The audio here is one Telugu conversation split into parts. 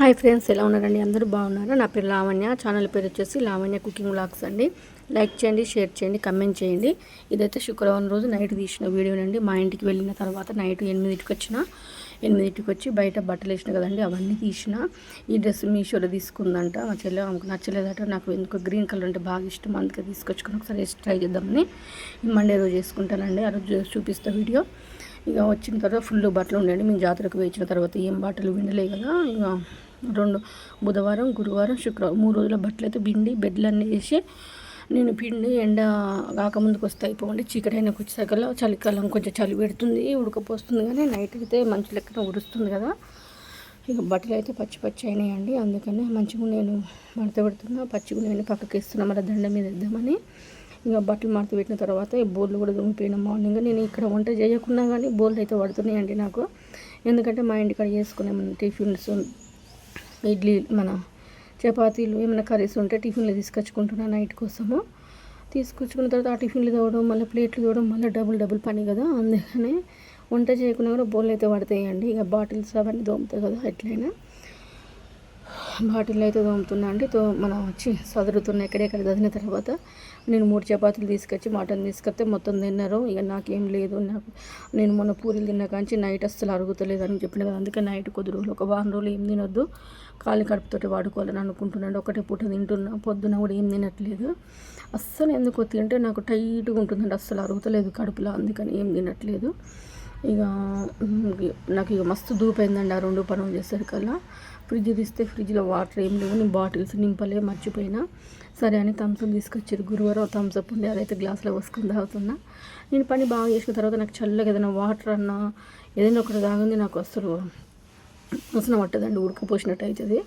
హాయ్ ఫ్రెండ్స్, ఎలా ఉన్నారండి? అందరూ బాగున్నారా? నా పేరు లావణ్య. ఛానల్ పేరు వచ్చేసి లావణ్య కుకింగ్ వ్లాగ్స్ అండి. లైక్ చేయండి, షేర్ చేయండి, కమెంట్ చేయండి. ఇదైతే శుక్రవారం రోజు నైట్ తీసిన వీడియోనండి. మా ఇంటికి వెళ్ళిన తర్వాత నైట్ 8కి వచ్చి బయట బట్టలు వేసిన కదండి, అవన్నీ తీసిన. ఈ డ్రెస్ మీషోలో తీసుకుందంట మా చెల్లె. ఆమెకు నచ్చలేదట. నాకు ఎందుకు గ్రీన్ కలర్ అంటే బాగా ఇష్టం, అందుకే తీసుకొచ్చుకుని ఒకసారి వేసి ట్రై చేద్దామని. మండే రోజు వేసుకుంటానండి. ఆ రోజు చూపిస్తా వీడియో. ఇక వచ్చిన తర్వాత ఫుల్ బట్టలు ఉండండి. మేము జాతరకు వేయించిన తర్వాత ఏం బట్టలు విండలే కదా. ఇక బుధవారం, గురువారం, శుక్రవారం 3 రోజుల బట్టలు అయితే బెడ్లన్నీ వేసి నేను పిండి ఎండ కాకముందుకు వస్తే అయిపోండి. చీకటైనా వచ్చేసరికల్లా చలికాలం కొంచెం చలి పెడుతుంది, ఉడకపోస్తుంది. కానీ నైట్ అయితే మంచి లెక్కన ఉడుస్తుంది కదా. ఇక బట్టలు అయితే పచ్చి అయినాయండి. అందుకని మంచిగా నేను మడత పెడుతున్నా. పచ్చిగా నేను పక్కకి వేస్తున్నా, మళ్ళీ దండ మీద వేద్దామని. ఇక బట్టలు మడత పెట్టిన తర్వాత ఈ బోర్లు కూడా దుమ్మిపోయిన. మార్నింగ్ నేను ఇక్కడ వంట చేయకున్నా కానీ బోర్లు అయితే పడుతున్నాయండి నాకు. ఎందుకంటే మా ఇంటికాడ చేసుకునే టిఫిన్స్, ఇడ్లీ, మన చపాతీలు, ఏమైనా కర్రీస్ ఉంటే టిఫిన్లు తీసుకొచ్చుకుంటున్నాను నైట్ కోసము. తీసుకొచ్చుకున్న తర్వాత ఆ టిఫిన్లు తోవడం, మళ్ళీ ప్లేట్లు తోవడం, మళ్ళీ డబుల్ పని కదా. అందుకనే వంట చేయకుండా కూడా బోర్లు అయితే పడతాయండి. ఇక బాటిల్స్ అవన్నీ తోముతాయి కదా, ఎట్లయినా బాటిల్ అయితే తోముతున్నా అండి. మనం వచ్చి సదురుతున్నా. ఎక్కడెక్కడ చదివిన తర్వాత నేను 3 చపాతీలు తీసుకొచ్చి మటన్ తీసుకొస్తే మొత్తం తిన్నారు. ఇక నాకేం లేదు. నేను మొన్న పూరీలు తిన్నా కానీ నైట్ అస్సలు అరుగుతలేదు అని చెప్పిన కదా. అందుకే నైట్ కొద్ది రోజులు, ఒక వారం రోజులు ఏం తినొద్దు, ఖాళీ కడుపుతోటి వాడుకోవాలని అనుకుంటున్నాను. ఒకటే పూట తింటున్నా, పొద్దున కూడా ఏం తినట్లేదు. అస్సలు ఎందుకో తింటే నాకు టైట్గా ఉంటుందండి, అస్సలు అరుగుతలేదు కడుపులో. అందుకని ఏం తినట్లేదు. ఇక నాకు ఇక మస్తు దూపైందండి ఆ 2 పనులు చేసేసరికల్లా. ఫ్రిడ్జ్ తీస్తే ఫ్రిడ్జ్లో వాటర్ ఏం లేవు. నేను బాటిల్స్ నింపలే, మర్చిపోయినా. సరే అని థమ్స్అప్ తీసుకొచ్చారు. గురువారం థమ్స్అప్ ఉండి అదైతే గ్లాసులో పోసుకొని తాగుతున్నా. నేను పని బాగా చేసిన తర్వాత నాకు చల్లగా ఏదైనా వాటర్ అన్నా ఏదైనా ఒకటి తాగింది నాకు అసలు అవసరం పట్టదండి, ఉడకపోసినట్టు అవుతుంది.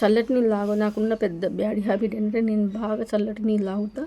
చల్లటి నీళ్ళు నాకున్న పెద్ద బ్యాడ్ హ్యాబిట్ ఏంటంటే నేను బాగా చల్లటి నీళ్ళు తాగుతా.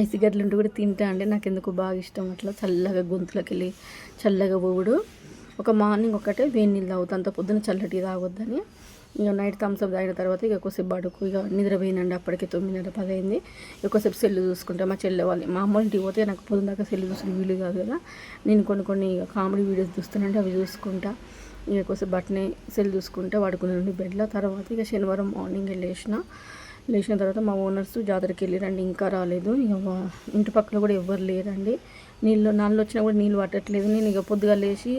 ఐస్ గడ్డలు ఉంటే కూడా తింటా అండి. నాకు ఎందుకు బాగా ఇష్టం అట్లా చల్లగా గొంతులోకి వెళ్ళి చల్లగా పోవుడు. ఒక మార్నింగ్ ఒకటే వేడి నీళ్ళు తాగుతా, అంత పొద్దున చల్లటి తాగొద్దని. ఇక నైట్ థమ్స్అప్ తాగిన తర్వాత ఇక కొద్దిసేపు పడుకు. ఇక నిద్రపోయినండి. అప్పటికే 9:30-10 అయింది. ఎక్కువసేపు సెల్లు చూసుకుంటా. మా చెల్లె వాళ్ళు, మా అమ్మ ఇంటికి పోతే నాకు పొద్దున దాకా సెల్లు చూసిన వీలు కాదు కదా. నేను కొన్ని ఇక కామెడీ వీడియోస్ చూస్తానంటే అవి చూసుకుంటా. ఇక కొద్దిసేపు బట్టనే సెల్ చూసుకుంటా పడుకున్నాను బెడ్లో. తర్వాత ఇక శనివారం మార్నింగ్ లేచిన తర్వాత మా ఓనర్స్ జాతరకి వెళ్ళిరండి, ఇంకా రాలేదు. ఇక ఇంటి పక్కన కూడా ఎవ్వరు లేరండి. నాళ్ళు వచ్చినా కూడా నీళ్ళు పట్టట్లేదు. నేను ఇక పొద్దుగా లేచి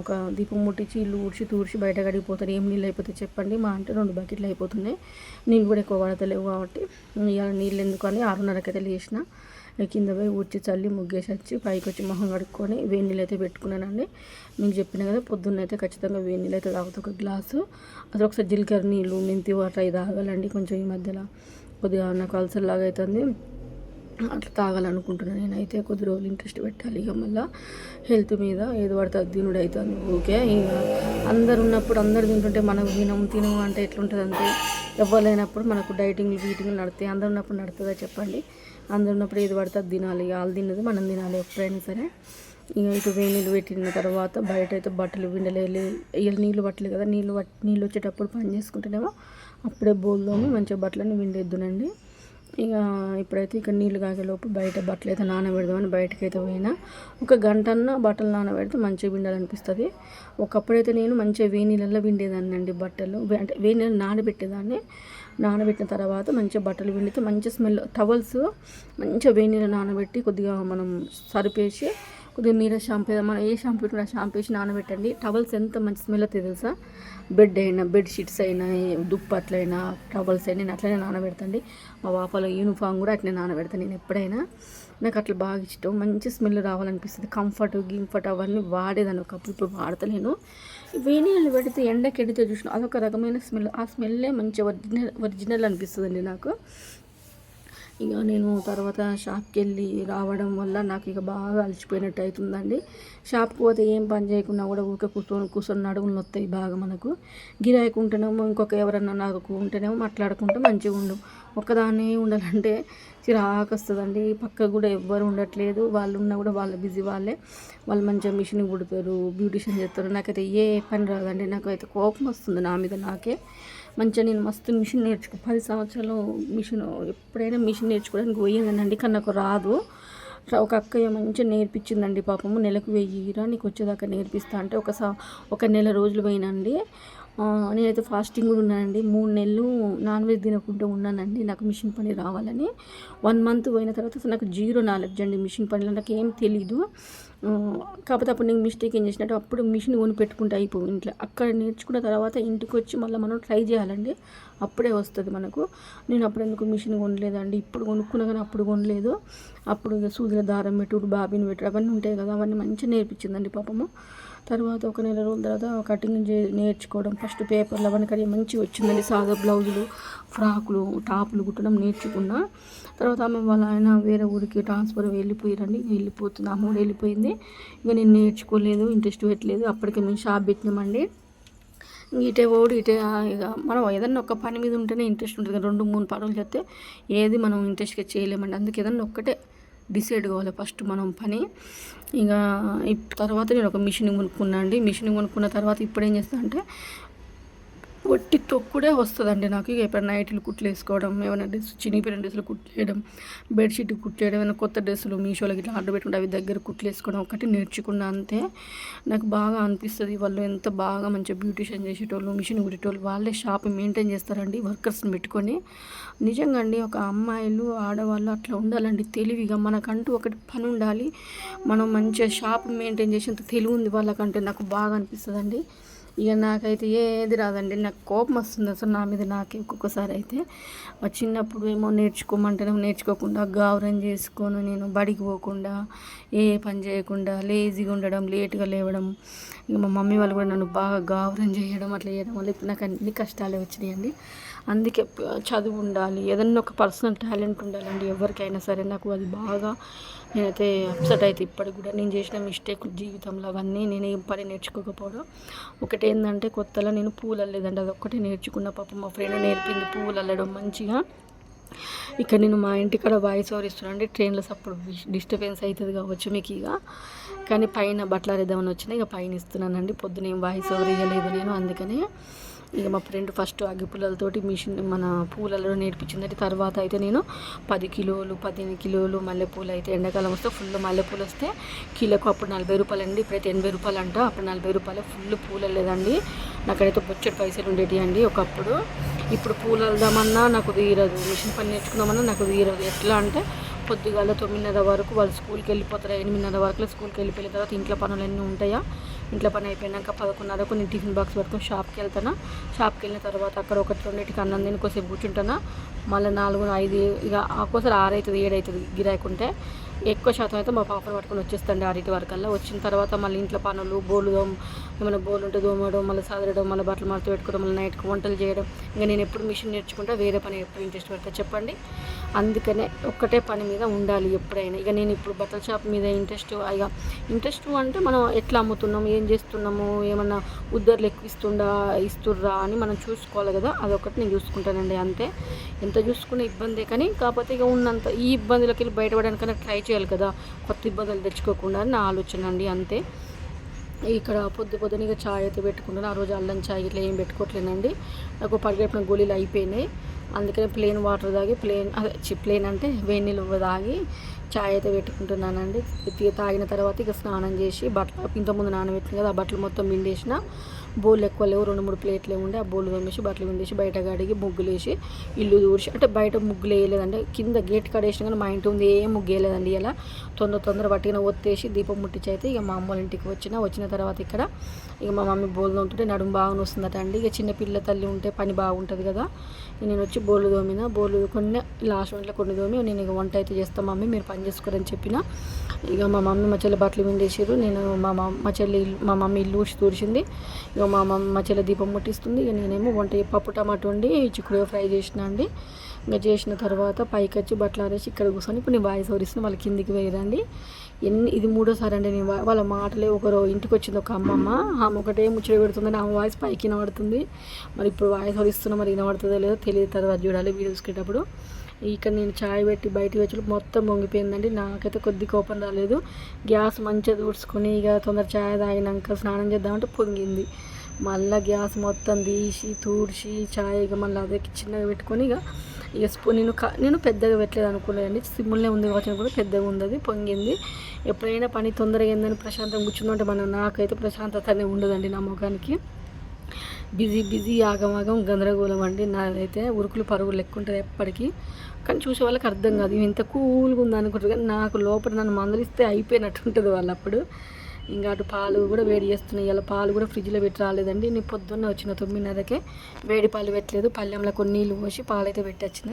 ఒక దీపం ముట్టించి ఇల్లు తూడ్చి బయట గడిగిపోతాను. ఏం నీళ్ళు అయిపోతాయి చెప్పండి? మా అంటే 2 బకెట్లు అయిపోతున్నాయి. నీళ్ళు కూడా ఎక్కువ పడతలేవు కాబట్టి ఇక నీళ్ళు ఎందుకని 6:30కి అయితే లేచిన. కింద పోయి ఊడ్చి చల్లి ముగ్గేసి వచ్చి పైకి వచ్చి మొహం కడుక్కొని వేడి నీళ్ళు అయితే పెట్టుకున్నానండి. మీకు చెప్పిన కదా, పొద్దున్న అయితే ఖచ్చితంగా వేడి నీళ్ళు అయితే తాగుతా, ఒక గ్లాసు. అది ఒకసారి జీలకర్ర నీళ్ళు, మెంతి వాటర్ అవి తాగాలండి. కొంచెం ఈ మధ్యలో కొద్దిగా నాకు అల్సర్ లాగా అవుతుంది, అట్లా తాగాలనుకుంటున్నాను. నేనైతే కొద్ది రోజులు ఇంట్రెస్ట్ పెట్టాలి. ఇక మళ్ళీ హెల్త్ మీద ఏదో పడితే తినుడు అవుతుంది. ఓకే, ఇక అందరు ఉన్నప్పుడు అందరు తింటుంటే మనకు తినము అంటే ఎట్లుంటుంది? అంతే. ఎవ్వరు లేనప్పుడు మనకు డైటింగ్లు నడుతాయి. అందరు ఉన్నప్పుడు నడుతుందా చెప్పండి? అందరు ఉన్నప్పుడు ఏది పడితే అది తినాలి. వాళ్ళు తిన్నది మనం తినాలి ఎప్పుడైనా సరే. ఇక ఇటు వేడి నీళ్ళు పెట్టిన తర్వాత బయట అయితే బట్టలు విండలేదు. ఇక నీళ్ళు పట్టలేదు కదా. నీళ్ళు వచ్చేటప్పుడు పని చేసుకుంటేనేమో అప్పుడే బోల్లోని మంచిగా బట్టలని విండేద్దునండి. ఇక ఇప్పుడైతే ఇక్కడ నీళ్ళు కాగేలోపు బయట బట్టలు అయితే నానబెడదామని బయటకు అయితే పోయినా. ఒక గంటన్న బట్టలు నానబెడితే మంచిగా విండాలనిపిస్తుంది. ఒకప్పుడైతే నేను మంచిగా వేడి నీళ్ళల్లో విండేదాన్ని అండి బట్టలు. అంటే వేడి నీళ్ళు నానబెట్టిన తర్వాత మంచిగా బట్టలు విండితే మంచి స్మెల్. టవల్స్ మంచిగా వేడి నీళ్ళు నానబెట్టి కొద్దిగా మనం సరిపేసి కొద్దిగా మీరే షాంపూ, మనం ఏ షాంపూ పెట్టుకున్న షాంపూ వేసి నానబెట్టండి. టవల్స్ ఎంత మంచి స్మెల్ అవుతుంది తెలుసా? బెడ్షీట్స్ అయినా, దుప్పట్లైనా, టవల్స్ అయినా నేను అట్లనే నానబెడతాండి. మా పాపల యూనిఫామ్ కూడా అట్లనే నానబెడతాను నేను ఎప్పుడైనా. నాకు అట్లా బాగా ఇష్టం, మంచి స్మెల్ రావాలనిపిస్తుంది. గింఫర్ట్ అవన్నీ వాడేదాన్ని ఒకప్పుడు, ఇప్పుడు వాడతలేను. వేడి నీళ్ళు పెడితే ఎండకి ఎడితే చూసిన అదొక రకమైన స్మెల్. ఆ స్మెల్లే మంచి ఒరిజినల్ అనిపిస్తుందండి నాకు. ఇక నేను తర్వాత షాప్కి వెళ్ళి రావడం వల్ల నాకు ఇక బాగా అలసిపోయినట్టు అవుతుందండి. షాప్కి పోతే ఏం పని చేయకుండా కూడా ఊరికే కూర్చొని నడుములు నొస్తాయి బాగా. మనకు గిరాయికి ఉంటేనేమో ఇంకొక ఎవరన్నా నాకు ఉంటేనేమో మాట్లాడుకుంటే మంచిగా ఒక్కదాన్నే ఉండాలంటే చిరాకు వస్తుందండి. పక్కకు కూడా ఎవ్వరు ఉండట్లేదు. వాళ్ళు ఉన్నా కూడా వాళ్ళ బిజీ వాళ్ళు మంచిగా మిషన్ కుడతారు, బ్యూటిషియన్ చేస్తారు. నాకైతే ఏ పని రాదండి. నాకైతే కోపం వస్తుంది నా మీద నాకే. మంచిగా నేను మస్తు మిషన్ 10 సంవత్సరాలు ఎప్పుడైనా మిషన్ నేర్చుకోవడానికి పోయేదానండి, కానీ నాకు రాదు. ఒక అక్కయ్య మంచిగా నేర్పించిందండి పాపము. నెలకు 1000 నీకు వచ్చేదాకా నేర్పిస్తా అంటే ఒక నెల రోజులు పోయినండి. నేనైతే ఫాస్టింగ్ కూడా ఉన్నానండి. 3 నెలలు నాన్ వెజ్ తినకుండా ఉన్నానండి నాకు మిషన్ పని రావాలని. 1 మంత్ పోయిన తర్వాత నాకు జీరో నాలెడ్జ్ అండి మిషన్ పనిలో, నాకు ఏం తెలీదు. కాకపోతే అప్పుడు నేను మిస్టేక్ ఏం చేసినట్టు అప్పుడు మిషన్ కొని పెట్టుకుంటే అయిపోయి ఇంట్లో. అక్కడ నేర్చుకున్న తర్వాత ఇంటికి వచ్చి మళ్ళీ మనం ట్రై చేయాలండి, అప్పుడే వస్తుంది మనకు. నేను అప్పుడు ఎందుకు మిషన్ కొనలేదండి, ఇప్పుడు కొనుక్కున్నా కానీ అప్పుడు కొనలేదు. అప్పుడు ఇక సూదిలో దారం పెట్టుడు, బాబిని పెట్టుడు అవన్నీ ఉంటాయి కదా, అవన్నీ మంచిగా నేర్పించిందండి పాపము. తర్వాత ఒక నెల రోజుల తర్వాత కటింగ్ నేర్చుకోవడం, ఫస్ట్ పేపర్లు అవన్నీ కడిగి మంచిగా వచ్చిందండి. సాదా బ్లౌజులు, ఫ్రాకులు, టాపులు కుట్టడం నేర్చుకున్నా. తర్వాత ఆమె వాళ్ళ ఆయన వేరే ఊరికి ట్రాన్స్ఫర్ వెళ్ళిపోయారండి, వెళ్ళిపోతుంది, అమ్మ కూడా వెళ్ళిపోయింది. ఇక నేను నేర్చుకోలేదు, ఇంట్రెస్ట్ పెట్టలేదు. అప్పటికే మేము షాప్ పెట్టినామండి. ఇటే ఓడి ఇటే ఇక మనం ఏదన్నా ఒక పని మీద ఉంటేనే ఇంట్రెస్ట్ ఉంటుంది. 2-3 పనులు చేస్తే ఏది మనం ఇంట్రెస్ట్గా చేయలేమండి. అందుకే ఏదన్నా ఒక్కటే డిసైడ్ కావాలి ఫస్ట్ మనం పని. ఇక తర్వాత నేను ఒక మిషన్ కొనుక్కున్నా అండి. మిషన్ కొనుక్కున్న తర్వాత ఇప్పుడు ఏం చేస్తా అంటే ఒట్టి తొక్కుడే వస్తుందండి నాకు. ఇక ఎప్పుడైనా నైట్లు కుట్లు వేసుకోవడం, ఏమైనా డ్రెస్ చినిగిపోయిన డ్రెస్సులు కుట్టేయడం, బెడ్షీట్ కుట్టేయడం, ఏమైనా కొత్త డ్రెస్సులు మీషోలకి ఇట్లా ఆర్డర్ పెట్టుకుంటే అవి దగ్గర కుట్లు వేసుకోవడం ఒకటి నేర్చుకున్నా అంతే. నాకు బాగా అనిపిస్తుంది వాళ్ళు ఎంత బాగా మంచిగా బ్యూటిషియన్ చేసేటోళ్ళు, మిషన్ కుట్టేటోళ్ళు వాళ్ళే షాప్ మెయింటైన్ చేస్తారండి వర్కర్స్ని పెట్టుకొని. నిజంగా అండి ఒక అమ్మాయిలు ఆడవాళ్ళు అట్లా ఉండాలండి తెలివిగా. మనకంటూ ఒకటి పని ఉండాలి, మనం మంచిగా షాప్ మెయింటైన్ చేసేంత తెలివి ఉంది వాళ్ళకంటే, నాకు బాగా అనిపిస్తుంది అండి. ఇక నాకైతే ఏది రాదండి, నాకు కోపం వస్తుంది అసలు నా మీద నాకే ఒక్కొక్కసారి అయితే. చిన్నప్పుడు ఏమో నేర్చుకోమంటేనే నేర్చుకోకుండా గావరం చేసుకొని నేను బడికి పోకుండా ఏ పని చేయకుండా లేజీగా ఉండడం, లేట్గా లేవడం. ఇక మా మమ్మీ వాళ్ళు కూడా నన్ను బాగా గావరం చేయడం, అట్లా చేయడం వల్ల ఇప్పుడు నాకు అన్ని కష్టాలే వచ్చినాయండి. అందుకే చదువు ఉండాలి, ఏదన్నా ఒక పర్సనల్ టాలెంట్ ఉండాలండి ఎవరికైనా సరే. నాకు అది బాగా నేనైతే అప్సెట్ అయితే ఇప్పటికి కూడా నేను చేసిన మిస్టేక్ జీవితంలో అవన్నీ. నేను ఏం పని నేర్చుకోకపోవడం ఒకటి ఏంటంటే కొత్తలో నేను పూలు అల్లేదండి, అది ఒక్కటే నేర్చుకున్న. పాపం మా ఫ్రెండ్ నేర్పింది పూలు అల్లడం మంచిగా. ఇక్కడ నేను మా ఇంటికాడ వాయిస్ ఓవర్ ఇస్తున్నాను, ట్రైన్లో అప్పుడు డిస్టర్బెన్స్ అవుతుంది కావచ్చు మీకు. ఇక కానీ పైన బట్టలు ఆరేద్దామని వచ్చినాయి, ఇక పైన ఇస్తున్నానండి. పొద్దున ఏం వాయిస్ ఓవర్ ఇవ్వలేదు నేను, అందుకని. ఇక మా ఫ్రెండ్ ఫస్ట్ అగ్గిపుల్లలతోటి మిషన్ మన పూలలో నేర్పించిందంటే. తర్వాత అయితే నేను 10 కిలోలు 15 కిలోలు మల్లెపూలు అయితే ఎండాకాలం వస్తే ఫుల్ మల్లెపూలు వస్తే కిలోకు అప్పుడు 40 రూపాయలు అండి, ఇప్పుడైతే 80 రూపాయలు అంట. అప్పుడు 40 రూపాయలు ఫుల్ పూలు లేదండి, నాకైతే బొచ్చడి పైసలు ఉండేవి అండి ఒకప్పుడు. ఇప్పుడు పూలు వెళ్దామన్నా నాకు వీరదు, మిషన్ పని నేర్చుకుందామన్నా నాకు వీరదు. ఎట్లా అంటే పొద్దుగాల 9:30 వరకు వాళ్ళు స్కూల్కి వెళ్ళిపోతారు, 8:30 వరకు స్కూల్కి వెళ్ళిపోయిన తర్వాత ఇంట్లో పనులన్నీ ఉంటాయా. ఇంట్లో పని అయిపోయినాక 11:30కు నేను టిఫిన్ బాక్స్ పట్టుకొని షాప్కి వెళ్తాను. షాప్కి వెళ్ళిన తర్వాత అక్కడ 1-2కి అన్నం తిని కొద్దిసేపు కూర్చుంటాను. మళ్ళీ 4-5 ఇక ఒక్కోసారి 6 అవుతుంది 7 అవుతుంది గిరాకుంటే. ఎక్కువ శాతం అయితే మా పాపను పట్టుకొని వచ్చేస్తాండి 6 వరకల్లా. వచ్చిన తర్వాత మళ్ళీ ఇంట్లో పనులు, బోళ్ళు ఏమైనా బోళ్ళు ఉంటే దోమడం, మళ్ళీ సదరడం, మళ్ళీ బట్టలు మడత పెట్టుకోవడం, మళ్ళీ నైట్కి వంటలు చేయడం. ఇంకా నేను ఎప్పుడు మిషన్ నేర్చుకుంటా, వేరే పని ఎప్పుడు ఇంట్రెస్ట్ పెడతా చెప్పండి. అందుకనే ఒక్కటే పని మీద ఉండాలి ఎప్పుడైనా. ఇక నేను ఇప్పుడు బట్టల షాప్ మీద ఇంట్రెస్ట్ అంటే మనం ఎట్లా అమ్ముతున్నాము, ఏం చేస్తున్నాము, ఏమన్నా ఉద్దర్లు ఎక్కువ ఇస్తుర్రా అని మనం చూసుకోవాలి కదా, అదొకటి నేను చూసుకుంటానండి అంతే. ఎంత చూసుకునే ఇబ్బందే కానీ, కాకపోతే ఇక ఉన్నంత ఈ ఇబ్బందులకి వెళ్ళి బయటపడడానికన్నా ట్రై చేయాలి కదా, కొత్త ఇబ్బందులు తెచ్చుకోకుండా నా ఆలోచన అండి అంతే. ఇక్కడ పొద్దున ఇక చాయ్ అయితే పెట్టుకుంటాను. ఆ రోజు అల్లం చాయ్ ఇట్లా ఏం పెట్టుకోవట్లేనండి, నాకు పరిగెట్టిన గోళీలు అయిపోయినాయి. అందుకని ప్లెయిన్ వాటర్ తాగి ప్లెయిన్ అంటే వేడి నీళ్ళు తాగి చాయ్ అయితే పెట్టుకుంటున్నానండి. తాగిన తర్వాత ఇక స్నానం చేసి బట్టలు ఇంతకుముందు నానబెట్టిన కదా, ఆ బట్టలు మొత్తం పిండేసిన. బోళ్ళు ఎక్కువ లేవు, 2-3 ప్లేట్లు ఉండే, ఆ బోళ్ళు తోమేసి బట్టలు పిండేసి బయట కడిగి ముగ్గులు వేసి ఇల్లు దూర్చి, అంటే బయట ముగ్గులు వేయలేదండి, కింద గేట్ కాడ వేసిన కానీ మా ఇంటి ఉంది ఏం ముగ్గు వేయలేదండి. ఇలా తొందర పట్టిన ఒత్తేసి దీపం ముట్టించి అయితే ఇక మా అమ్మ ఇంటికి వచ్చిన తర్వాత ఇక్కడ ఇక మా మమ్మీ బోళ్ళు తోముతుంటే నడుము బాగా వస్తుందట అండి. ఇక చిన్న పిల్ల తల్లి ఉంటే పని బాగుంటుంది కదా. నేను వచ్చి బోళ్ళు కొన్ని లాస్ట్ మినిట్లో కొన్ని తోమి నేను ఇక వంట అయితే చేస్తాను మమ్మీ మీరు పని చేసుకోరని చెప్పిన. ఇక మా మమ్మీ మా చెల్లి బట్టలు పిండేసారు, నేను మా మమ్మీ ఇల్లు తూర్చింది. ఇక మా చెల్లి దీపం ముట్టిస్తుంది. ఇక నేనేమో వంట పప్పు టమాటో వండి చిక్కుడు ఫ్రై చేసిన అండి. ఇంకా చేసిన తర్వాత పైకి వచ్చి బట్టలు ఆరేసి ఇక్కడ కూర్చొని ఇప్పుడు నేను వాయిస్ ఓవర్ ఇస్తున్నా, వాళ్ళ కిందికి వేయరండి. ఇది 3వ సారి అండి నేను వాళ్ళ మాటలే. ఒకరు ఇంటికి వచ్చింది ఒక అమ్మమ్మ, ఆమె ఒకటే ముచ్చట పెడుతుందని ఆమె వాయిస్ పైకి వినబడుతుంది. మరి ఇప్పుడు వాయిస్ ఓవర్ ఇస్తున్నా, మరి వినబడుతుందో లేదో తెలియదు, తర్వాత చూడాలి వీడియో చూసుకునేటప్పుడు. ఇక్కడ నేను చాయ్ పెట్టి బయటికి వచ్చి మొత్తం పొంగిపోయిందండి. నాకైతే కొద్ది కోపం రాలేదు. గ్యాస్ మంచిగా దూడ్చుకొని ఇక తొందర చాయ్ తాగినాక స్నానం చేద్దామంటే పొంగింది. మళ్ళీ గ్యాస్ మొత్తం తీసి తూడ్చి చాయ్ ఇక మళ్ళీ అదే చిన్నగా పెట్టుకొని ఇక స్పూన్ నేను పెద్దగా పెట్టలేదు అనుకోలేదండి, సిమ్ములనే ఉంది వచ్చిన కూడా పెద్దగా ఉంది, పొంగింది. ఎప్పుడైనా పని తొందరగా ఏందని ప్రశాంతంగా కూర్చుందంటే నాకైతే ప్రశాంతత అనేది ఉండదండి నా ముఖానికి. బిజీ బిజీ ఆగమాగం గందరగోళం అండి. నాదైతే ఉరుకులు పరుగులు లెక్క ఉంటుంది ఎప్పటికీ. కానీ చూసే వాళ్ళకి అర్థం కాదు ఇంత కూల్గా ఉంది అనుకుంటారు, కానీ నాకు లోపల నన్ను మందలిస్తే అయిపోయినట్టు ఉంటుంది వాళ్ళప్పుడు. ఇంకా అటు పాలు కూడా వేడి చేస్తున్నాయి. ఇలా పాలు కూడా ఫ్రిడ్జ్లో పెట్టి రాలేదండి. నేను పొద్దున్నే వచ్చిన 9:30కే. వేడి పాలు పెట్టలేదు, పళ్ళెంలో కొన్ని నీళ్ళు పోసి పాలైతే పెట్టొచ్చిన.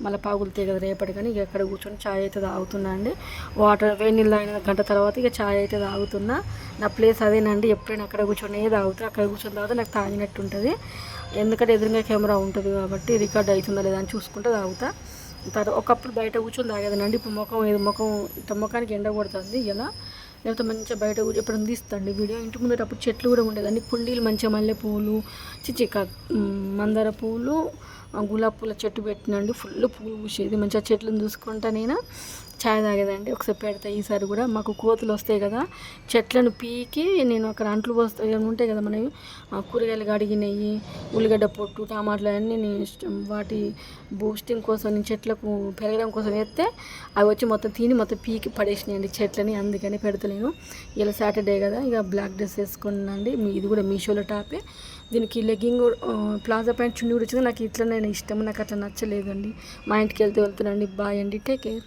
మళ్ళీ పాగులుతాయి కదా రేపటి, కానీ ఇక ఎక్కడ కూర్చొని ఛాయ్ అయితే తాగుతున్నా అండి. వాటర్ వేడి నీళ్ళు తాగిన గంట తర్వాత ఇక ఛాయ్ అయితే తాగుతున్నా. నా ప్లేస్ అదేనండి, ఎప్పుడైనా అక్కడ కూర్చొని తాగుతా. అక్కడ కూర్చొని తాగితే నాకు తాగినట్టు ఉంటుంది. ఎందుకంటే ఎదురుగా కెమెరా ఉంటుంది కాబట్టి రికార్డ్ అవుతుందా లేదా అని చూసుకుంటే తాగుతా. తర్వాత ఒకప్పుడు బయట కూర్చొని తాగేదానండి. ఇప్పుడు ముఖానికి ఎండ కొడుతుంది ఇలా, లేకపోతే మంచిగా బయట ఎప్పుడు తీస్తాండి వీడియో. ఇంటి ముందటప్పుడు చెట్లు కూడా ఉండేదండి, కుండీలు మంచిగా మల్లె పువ్వులు, మందార పువ్వులు, గులాబీ పూల చెట్టు పెట్టినండి. ఫుల్ పువ్వులు పూసేది, మంచిగా చెట్లను చూసుకుంటా నేను ఛాయ్ తాగేదండి. ఒకసారి పెడతా ఈసారి కూడా. మాకు కోతులు వస్తాయి కదా, చెట్లను పీకి నేను అక్కడ అంట్లు పోస్తాయి ఉంటాయి కదా మనవి, కూరగాయలు కడిగినవి, ఉల్లిగడ్డ పొట్టు, టమాటాలు అన్నీ నేను వాటి బూస్టింగ్ కోసం నేను చెట్లకు పెరగడం కోసం వేస్తే అవి వచ్చి మొత్తం తిని మొత్తం పీకి పడేసినాయండి చెట్లని. అందుకని పెడతలేను. ఇలా సాటర్డే కదా, ఇక బ్లాక్ డ్రెస్ వేసుకున్నాండి. ఇది కూడా మీషోలో టాపే. దీనికి లెగ్గింగ్ ప్లాజా ప్యాంట్ చున్నీ కూడా వచ్చింది. నాకు ఇట్లనే ఇష్టం, నాకు అట్లా నచ్చలేదండి. మా ఇంటికి వెళ్తే వెళ్తున్నాండి. బాయ్ అండి, టేక్ కేర్.